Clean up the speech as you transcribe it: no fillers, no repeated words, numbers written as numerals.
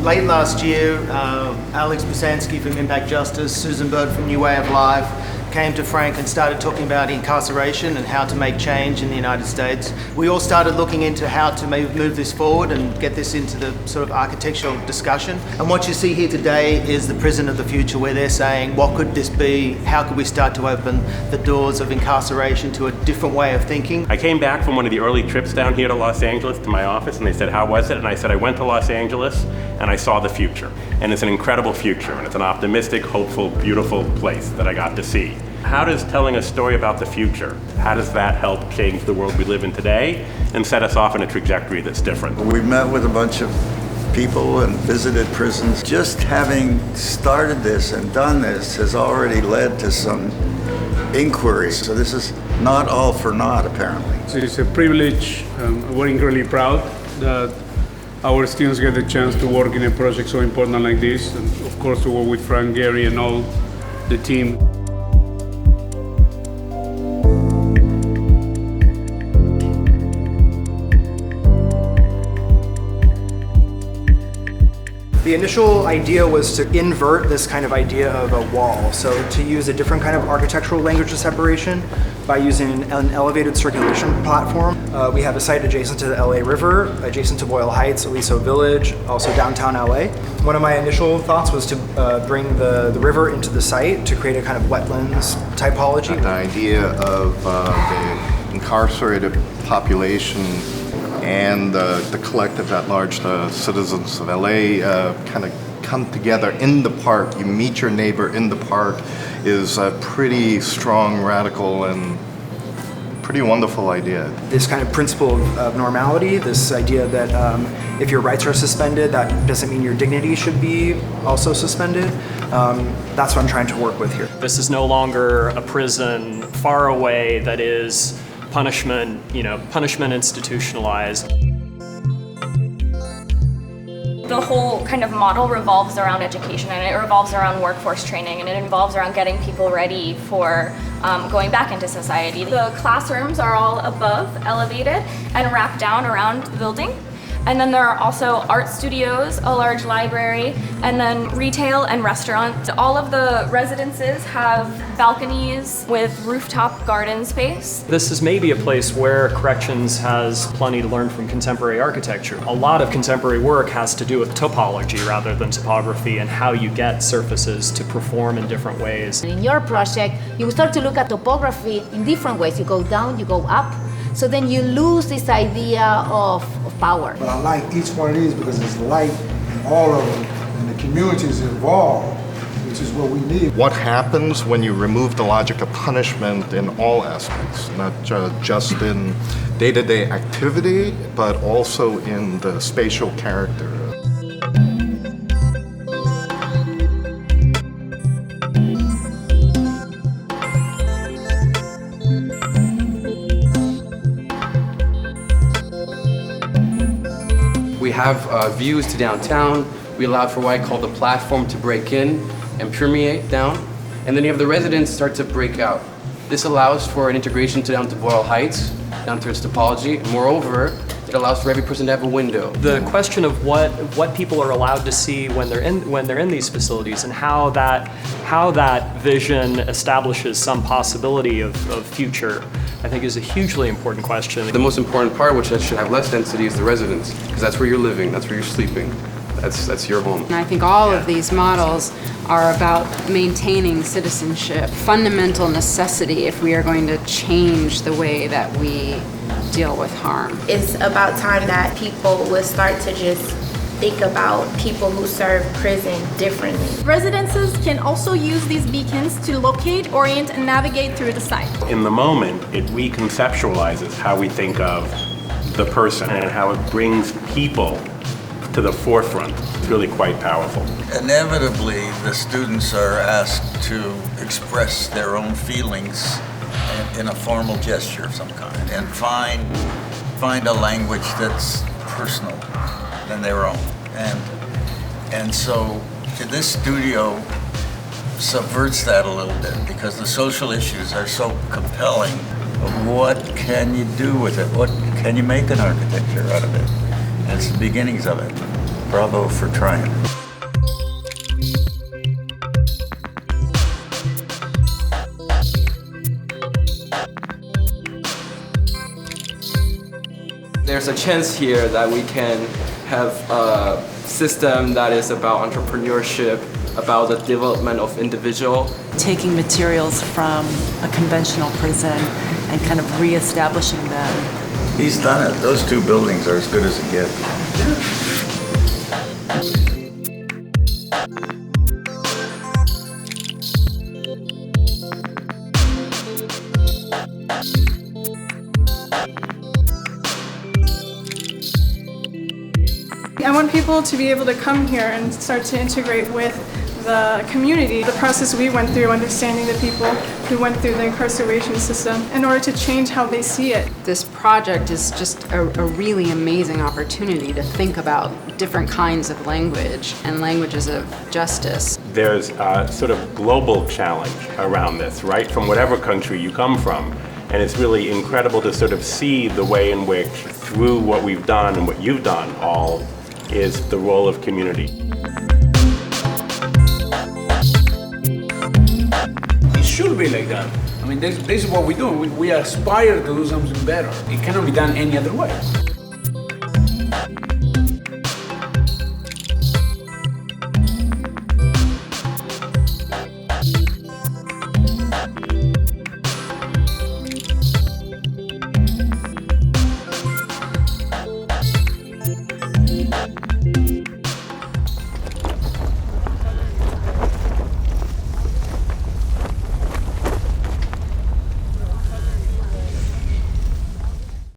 Late last year, Alex Busansky from Impact Justice, Susan Bird from New Way of Life came to Frank and started talking about incarceration and how to make change in the United States. We all started looking into how to move this forward and get this into the sort of architectural discussion. And what you see here today is the prison of the future, where they're saying, what could this be? How could we start to open the doors of incarceration to a different way of thinking? I came back from one of the early trips down here to Los Angeles to my office, and they said, how was it? And I said, I went to Los Angeles and I saw the future. And it's an incredible future, and it's an optimistic, hopeful, beautiful place that I got to see. How does telling a story about the future, how does that help change the world we live in today and set us off in a trajectory that's different? We met with a bunch of people and visited prisons. Just having started this and done this has already led to some inquiries. So this is not all for naught, apparently. It's a privilege. We're incredibly proud that our students get the chance to work in a project so important like this, and of course to work with Frank Gehry and all the team. The initial idea was to invert this kind of idea of a wall, so to use a different kind of architectural language of separation by using an elevated circulation platform. We have a site adjacent to the LA River, adjacent to Boyle Heights, Aliso Village, also downtown LA. One of my initial thoughts was to bring the river into the site to create a kind of wetlands typology. The idea of the incarcerated population and the collective at large, the citizens of LA, kind of come together in the park. You meet your neighbor in the park is a pretty strong, radical, and pretty wonderful idea. This kind of principle of normality, this idea that if your rights are suspended, that doesn't mean your dignity should be also suspended. That's what I'm trying to work with here. This is no longer a prison far away that is punishment, punishment institutionalized. The whole kind of model revolves around education, and it revolves around workforce training, and it involves around getting people ready for going back into society. The classrooms are all above, elevated, and wrapped down around the building. And then there are also art studios, a large library, and then retail and restaurants. All of the residences have balconies with rooftop garden space. This is maybe a place where corrections has plenty to learn from contemporary architecture. A lot of contemporary work has to do with topology rather than topography, and how you get surfaces to perform in different ways. In your project, you start to look at topography in different ways. You go down, you go up. So then you lose this idea of power. But I like each one of these because it's light in all of them, and the communities involved, which is what we need. What happens when you remove the logic of punishment in all aspects, not just in day-to-day activity, but also in the spatial character? We have views to downtown. We allowed for what I call the platform to break in and permeate down. And then you have the residents start to break out. This allows for an integration down to Boyle Heights, down to its topology. Moreover, it allows for every person to have a window. The question of what people are allowed to see when they're in these facilities, and how that vision establishes some possibility of future, I think is a hugely important question. The most important part, which should have less density, is the residence, because that's where you're living, that's where you're sleeping. That's your home. And I think all of these models are about maintaining citizenship, fundamental necessity if we are going to change the way that we deal with harm. It's about time that people will start to just think about people who serve prison differently. Residences can also use these beacons to locate, orient, and navigate through the site. In the moment, it reconceptualizes how we think of the person and how it brings people to the forefront. It's really quite powerful. Inevitably, the students are asked to express their own feelings in a formal gesture of some kind, and find a language that's personal than their own. And so this studio subverts that a little bit, because the social issues are so compelling. What can you do with it? What can you make an architecture out of it? And it's the beginnings of it. Bravo for trying. There's a chance here that we can have a system that is about entrepreneurship, about the development of individual. Taking materials from a conventional prison and kind of reestablishing them. He's done it. Those two buildings are as good as it gets. I want people to be able to come here and start to integrate with the community, the process we went through, understanding the people who went through the incarceration system in order to change how they see it. This project is just a really amazing opportunity to think about different kinds of language and languages of justice. There's a sort of global challenge around this, right? From whatever country you come from. And it's really incredible to sort of see the way in which, through what we've done and what you've done all, is the role of community. It should be like that. I mean, this is what we do. We aspire to do something better. It cannot be done any other way.